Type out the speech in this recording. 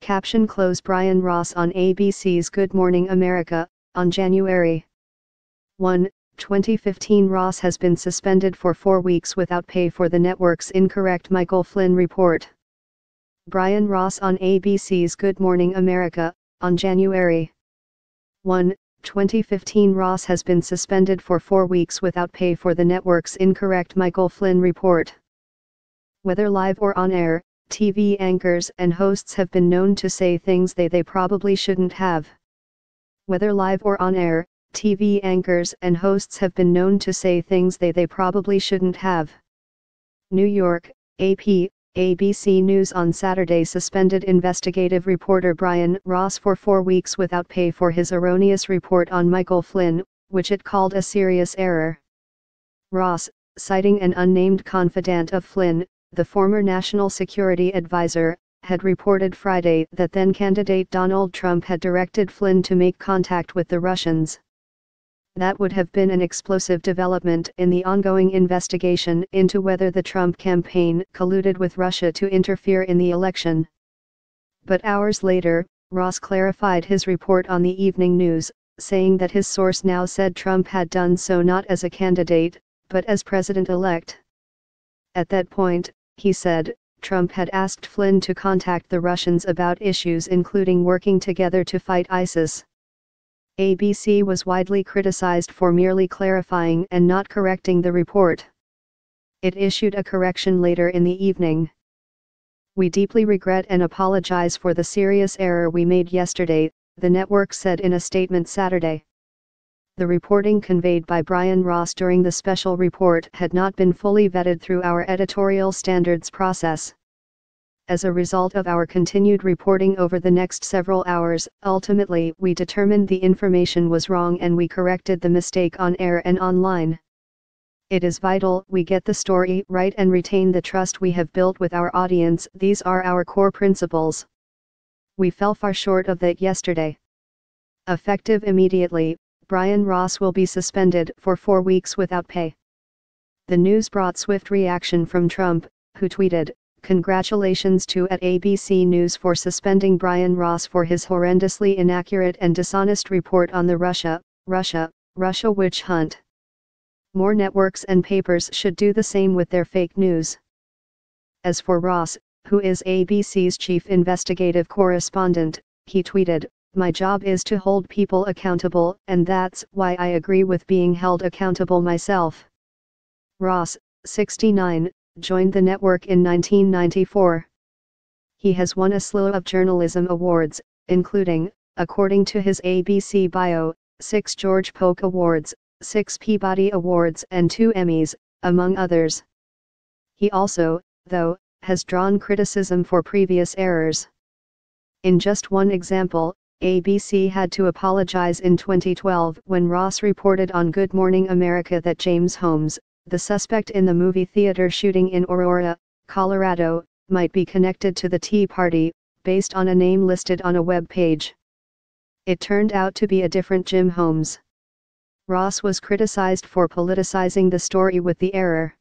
Caption close Brian Ross on ABC's Good Morning America, on January 1, 2015. Ross has been suspended for 4 weeks without pay for the network's incorrect Michael Flynn report. Brian Ross on ABC's Good Morning America, on January 1, 2015. Ross has been suspended for 4 weeks without pay for the network's incorrect Michael Flynn report. Whether live or on air, TV anchors and hosts have been known to say things they probably shouldn't have. Whether live or on air, TV anchors and hosts have been known to say things they probably shouldn't have. New York, AP, ABC News on Saturday suspended investigative reporter Brian Ross for 4 weeks without pay for his erroneous report on Michael Flynn, which it called a serious error. Ross, citing an unnamed confidant of Flynn, the former national security advisor, had reported Friday that then-candidate Donald Trump had directed Flynn to make contact with the Russians. That would have been an explosive development in the ongoing investigation into whether the Trump campaign colluded with Russia to interfere in the election. But hours later, Ross clarified his report on the evening news, saying that his source now said Trump had done so not as a candidate, but as president-elect. At that point, he said, Trump had asked Flynn to contact the Russians about issues including working together to fight ISIS. ABC was widely criticized for merely clarifying and not correcting the report. It issued a correction later in the evening. "We deeply regret and apologize for the serious error we made yesterday," the network said in a statement Saturday. The reporting conveyed by Brian Ross during the special report had not been fully vetted through our editorial standards process. As a result of our continued reporting over the next several hours, ultimately we determined the information was wrong and we corrected the mistake on air and online. It is vital we get the story right and retain the trust we have built with our audience. These are our core principles. We fell far short of that yesterday. Effective immediately, Brian Ross will be suspended for 4 weeks without pay. The news brought swift reaction from Trump, who tweeted, "Congratulations to @ABC News for suspending Brian Ross for his horrendously inaccurate and dishonest report on the Russia witch hunt. More networks and papers should do the same with their fake news." As for Ross, who is ABC's chief investigative correspondent, he tweeted, "My job is to hold people accountable, and that's why I agree with being held accountable myself." Ross, 69, joined the network in 1994. He has won a slew of journalism awards, including, according to his ABC bio, 6 George Polk Awards, 6 Peabody Awards and 2 Emmys, among others. He also, though, has drawn criticism for previous errors. In just one example, ABC had to apologize in 2012 when Ross reported on Good Morning America that James Holmes, the suspect in the movie theater shooting in Aurora, Colorado, might be connected to the Tea Party, based on a name listed on a web page. It turned out to be a different Jim Holmes. Ross was criticized for politicizing the story with the error.